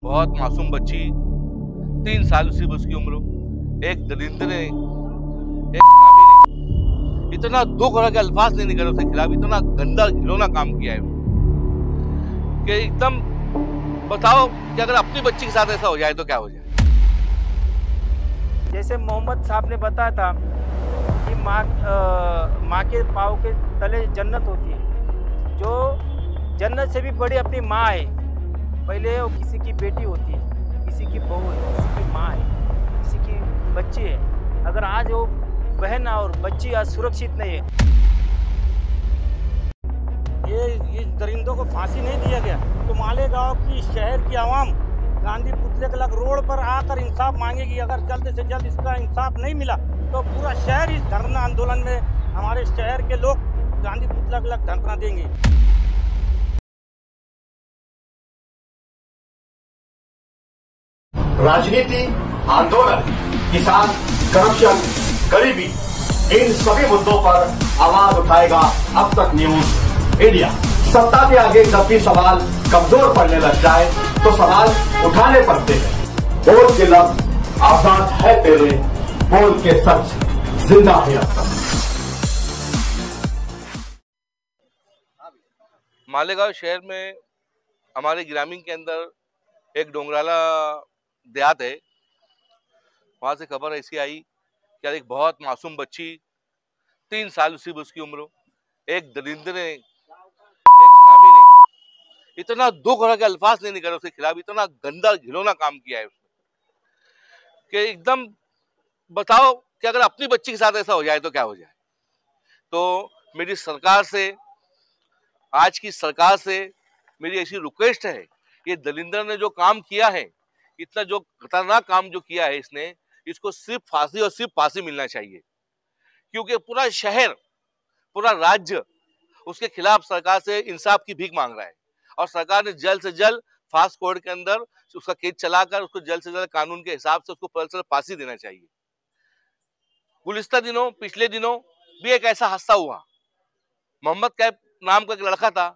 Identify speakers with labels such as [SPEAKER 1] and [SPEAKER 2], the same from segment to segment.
[SPEAKER 1] बहुत मासूम बच्ची, 3 साल सिर्फ उसकी उम्र। एक दरिंदे ने, एक हरामी ने इतना दुख और के अल्फाज नहीं निकले उसके खिलाफ, इतना गंदा घिनौना काम किया है कि एकदम बताओ कि अगर अपनी बच्ची के साथ ऐसा हो जाए तो क्या हो जाए।
[SPEAKER 2] जैसे मोहम्मद साहब ने बताया था कि माँ के पाँव के तले जन्नत होती है। जो जन्नत से भी बड़ी अपनी माँ है। पहले वो किसी की बेटी होती है, किसी की बहू है, किसी की माँ है, किसी की बच्ची है। अगर आज वो बहन और बच्ची आज सुरक्षित नहीं है, ये दरिंदों को फांसी नहीं दिया गया तो मालेगांव की शहर की आवाम गांधी पुतले के लग रोड पर आकर इंसाफ मांगेगी। अगर जल्द से जल्द इसका इंसाफ नहीं मिला तो पूरा शहर इस धरना आंदोलन में, हमारे शहर के लोग गांधी पुतला के लग धरना देंगे।
[SPEAKER 3] राजनीति, आंदोलन, किसान, करप्शन, गरीबी, इन सभी मुद्दों पर आवाज उठाएगा अब तक न्यूज इंडिया। सत्ता के आगे जब भी सवाल कमजोर पड़ने लग जाए तो सवाल उठाने पड़ते हैं। बोल के लफ्ज आजाद है तेरे, बोल के सच जिंदा है अब तक।
[SPEAKER 1] मालेगांव शहर में हमारे ग्रामीण के अंदर एक डोंगराला देहात है। वहां से खबर ऐसी आई कि यार एक बहुत मासूम बच्ची, 3 साल सिर्फ उसकी उम्र, एक दरिंदे ने, एक हरामी ने इतना दुख और के अल्फाज नहीं निकले उसके खिलाफ, इतना गंदा घिनौना काम किया है उसने कि एकदम बताओ कि अगर अपनी बच्ची के साथ ऐसा हो जाए तो क्या हो जाए। तो मेरी सरकार से, आज की सरकार से मेरी ऐसी रिक्वेस्ट है, ये दलिंदर ने जो काम किया है, इतना जो खतरनाक काम जो किया है इसने, इसको सिर्फ फांसी और सिर्फ फांसी मिलना चाहिए। क्योंकि पूरा शहर, पूरा राज्य उसके खिलाफ सरकार से इंसाफ की भीख मांग रहा है और सरकार ने जल्द से जल्द फास्ट कोर्ट के अंदर उसका केस चलाकर उसको जल्द से जल्द कानून के हिसाब से उसको फांसी देना चाहिए। गुलिस्ता दिनों, पिछले दिनों भी एक ऐसा हादसा हुआ। मोहम्मद कैफ नाम का एक लड़का था,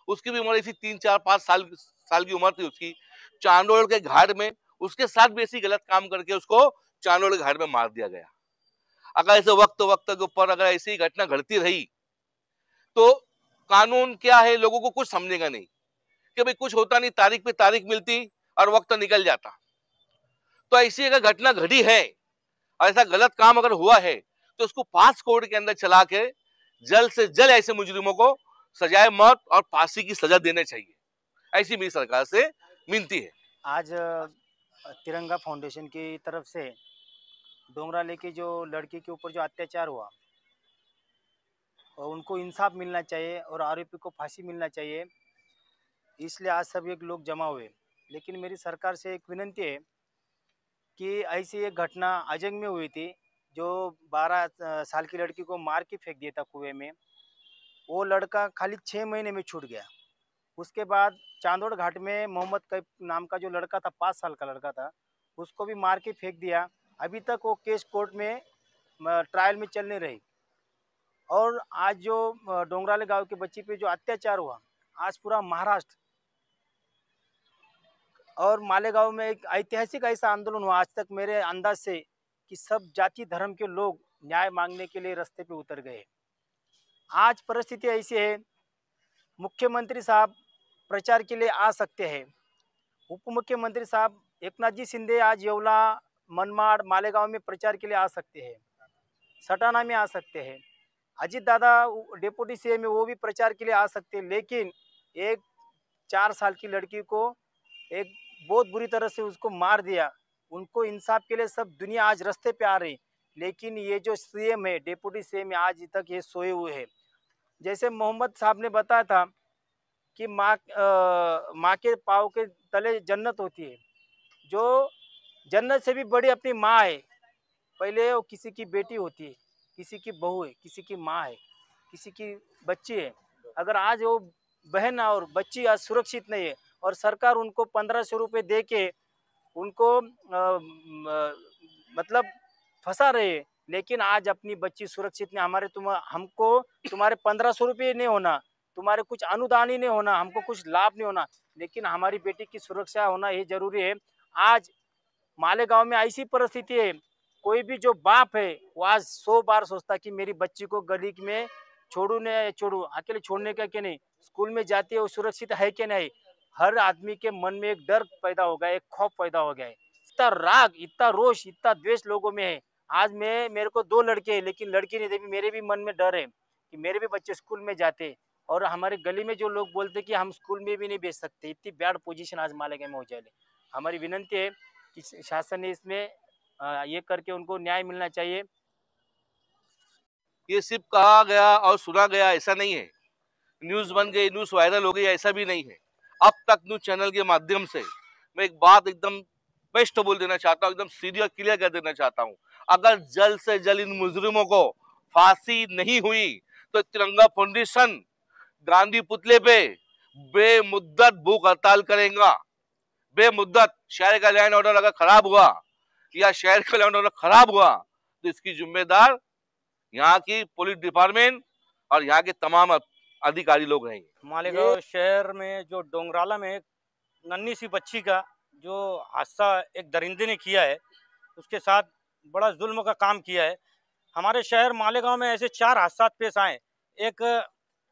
[SPEAKER 1] उसकी भी उम्र ऐसी 3, 4, 5 साल की उम्र थी उसकी। चांदोड़ के घाट में उसके साथ भी ऐसी गलत काम करके उसको चांदोड़ के घाट में मार दिया गया। अगर ऐसे वक्त वक्त के ऊपर अगर ऐसी घटना घटती रही तो कानून क्या है लोगों को कुछ समझेगा नहीं कि भाई कुछ होता नहीं, तारीख पे तारीख मिलती और वक्त निकल जाता। तो ऐसी अगर घटना घटी है और ऐसा गलत काम अगर हुआ है तो उसको फास्ट कोर्ट के अंदर चला के जल्द से जल्द ऐसे मुजरिमों को सजाए मौत और फांसी की सजा देने चाहिए, ऐसी मेरी सरकार से विनती है।
[SPEAKER 2] आज तिरंगा फाउंडेशन की तरफ से डोंगराले की जो लड़की के ऊपर जो अत्याचार हुआ और उनको इंसाफ मिलना चाहिए और आरोपी को फांसी मिलना चाहिए, इसलिए आज सभी लोग जमा हुए। लेकिन मेरी सरकार से एक विनती है कि ऐसी एक घटना अजंग में हुई थी, जो 12 साल की लड़की को मार के फेंक दिया था कुएं में। वो लड़का खाली 6 महीने में छूट गया। उसके बाद चांदोड़ घाट में मोहम्मद कैफ नाम का जो लड़का था, 5 साल का लड़का था, उसको भी मार के फेंक दिया। अभी तक वो केस कोर्ट में ट्रायल में चल नहीं रही। और आज जो डोंगराले गांव के बच्ची पे जो अत्याचार हुआ, आज पूरा महाराष्ट्र और मालेगांव में एक ऐतिहासिक ऐसा आंदोलन हुआ आज तक मेरे अंदाज से कि सब जाति धर्म के लोग न्याय मांगने के लिए रास्ते पे उतर गए। आज परिस्थिति ऐसी है, मुख्यमंत्री साहब प्रचार के लिए आ सकते हैं, उप मुख्यमंत्री साहब एकनाथ जी शिंदे आज येवला, मनमाड़, मालेगांव में प्रचार के लिए आ सकते हैं, सटाना में आ सकते हैं, अजीत दादा डिप्टी सीएम है वो भी प्रचार के लिए आ सकते हैं। लेकिन एक 4 साल की लड़की को एक बहुत बुरी तरह से उसको मार दिया। उनको इंसाफ के लिए सब दुनिया आज रास्ते पे आ रही, लेकिन ये जो सीएम है, डिप्टी सीएम है, आज तक ये सोए हुए हैं। जैसे मोहम्मद साहब ने बताया था कि माँ के पाँव के तले जन्नत होती है। जो जन्नत से भी बड़ी अपनी माँ है। पहले वो किसी की बेटी होती है, किसी की बहू है, किसी की माँ है, किसी की बच्ची है। अगर आज वो बहन और बच्ची आज सुरक्षित नहीं है और सरकार उनको 1500 रुपये दे के उनको मतलब फंसा रहे है, लेकिन आज अपनी बच्ची सुरक्षित नहीं। हमको तुम्हारे 1500 रुपये नहीं होना तुम्हारे कुछ अनुदान ही नहीं होना, हमको कुछ लाभ नहीं होना, लेकिन हमारी बेटी की सुरक्षा होना ये जरूरी है। आज मालेगांव में ऐसी परिस्थिति है, कोई भी जो बाप है वो आज 100 बार सोचता कि मेरी बच्ची को गली में छोड़ू न छोड़ू, अकेले छोड़ने का क्या नहीं, स्कूल में जाती है वो सुरक्षित है कि नहीं। हर आदमी के मन में एक डर पैदा हो गया है, एक खौफ पैदा हो गया है। इतना राग, इतना रोष, इतना द्वेष लोगों में है। आज मेरे को 2 लड़के हैं, लेकिन लड़की नहीं देवी, मेरे भी मन में डर है कि मेरे भी बच्चे स्कूल में जाते, और हमारे गली में जो लोग बोलते कि हम स्कूल में भी नहीं भेज सकते, इतनी बैड पोजीशन आज मालेगांव में हो जाए। हमारी विनंती है कि शासन ने इसमें ये करके उनको न्याय मिलना चाहिए।
[SPEAKER 1] ये सिर्फ कहा गया और सुना गया ऐसा नहीं है, न्यूज बन गई, न्यूज वायरल हो गई, ऐसा भी नहीं है। अब तक न्यूज चैनल के माध्यम से मैं एक बात एकदम स्पष्ट बोल देना चाहता हूँ, एकदम सीधी और क्लियर कर देना चाहता हूँ। अगर जल्द से जल्द इन मुजरिमों को फांसी नहीं हुई तो तिरंगा फाउंडेशन गांधी पुतले पे बेमुद्दत भूख हड़ताल करेगा। बेमुद्दत। शहर का लैंड ऑर्डर अगर खराब हुआ या शहर का लैंड ऑर्डर खराब हुआ तो इसकी जिम्मेदार यहाँ की पुलिस डिपार्टमेंट और यहाँ के तमाम अधिकारी लोग रहेंगे।
[SPEAKER 4] मालेगांव शहर में जो डोंगराला में एक नन्ही सी बच्ची का जो हादसा एक दरिंदे ने किया है, उसके साथ बड़ा जुल्म का काम किया है। हमारे शहर मालेगांव में ऐसे 4 हादसा पेश आए। एक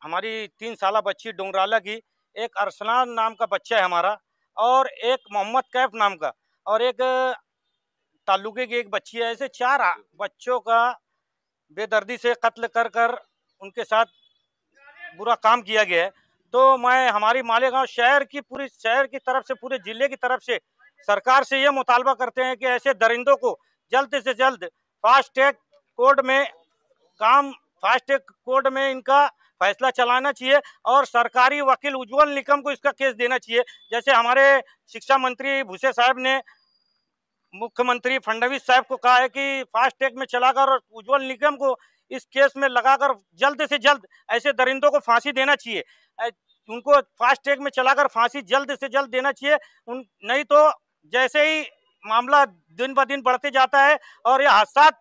[SPEAKER 4] हमारी 3 साला बच्ची डोंगराला की, एक अरसलान नाम का बच्चा है हमारा, और एक मोहम्मद कैफ नाम का, और एक ताल्लुके की एक बच्ची है। ऐसे 4 बच्चों का बेदर्दी से कत्ल कर कर उनके साथ बुरा काम किया गया है। तो मैं हमारी मालेगांव शहर की, पूरी शहर की तरफ से, पूरे जिले की तरफ से सरकार से ये मुतालबा करते हैं कि ऐसे दरिंदों को जल्द से जल्द फास्ट ट्रैक कोर्ट में इनका फैसला चलाना चाहिए, और सरकारी वकील उज्जवल निकम को इसका केस देना चाहिए। जैसे हमारे शिक्षा मंत्री भूसे साहब ने मुख्यमंत्री फडणवीस साहब को कहा है कि फास्ट ट्रैक में चलाकर और उज्जवल निगम को इस केस में लगाकर जल्द से जल्द ऐसे दरिंदों को फांसी देना चाहिए। उनको फास्ट ट्रैक में चलाकर फांसी जल्द से जल्द देना चाहिए। नहीं तो जैसे ही मामला दिन ब दिन बढ़ते जाता है और ये हादसा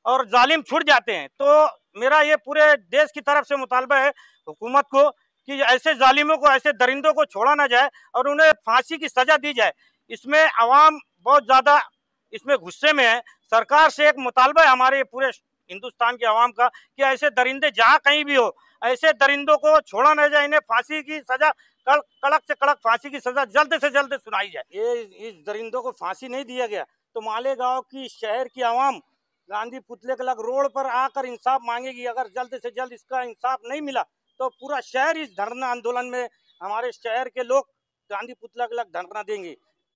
[SPEAKER 4] और जालिम छूट जाते हैं, तो मेरा ये पूरे देश की तरफ से मुतालबा है हुकूमत को कि ऐसे जालिमों को, ऐसे दरिंदों को छोड़ा ना जाए और उन्हें फांसी की सजा दी जाए। इसमें अवाम बहुत ज़्यादा इसमें गुस्से में है। सरकार से एक मुतालबा है हमारे पूरे हिंदुस्तान के अवाम का कि ऐसे दरिंदे जहाँ कहीं भी हो, ऐसे दरिंदों को छोड़ा न जाए, इन्हें फांसी की सजा, कड़क से कड़क फांसी की सजा जल्द से जल्द सुनाई जाए। ये इस दरिंदों को फांसी नहीं दिया गया तो मालेगांव की शहर की आवाम गांधी पुतले के लग रोड पर आकर इंसाफ मांगेगी। अगर जल्द से जल्द इसका इंसाफ नहीं मिला तो पूरा शहर इस धरना आंदोलन में, हमारे शहर के लोग गांधी पुतला के लग धरना देंगे।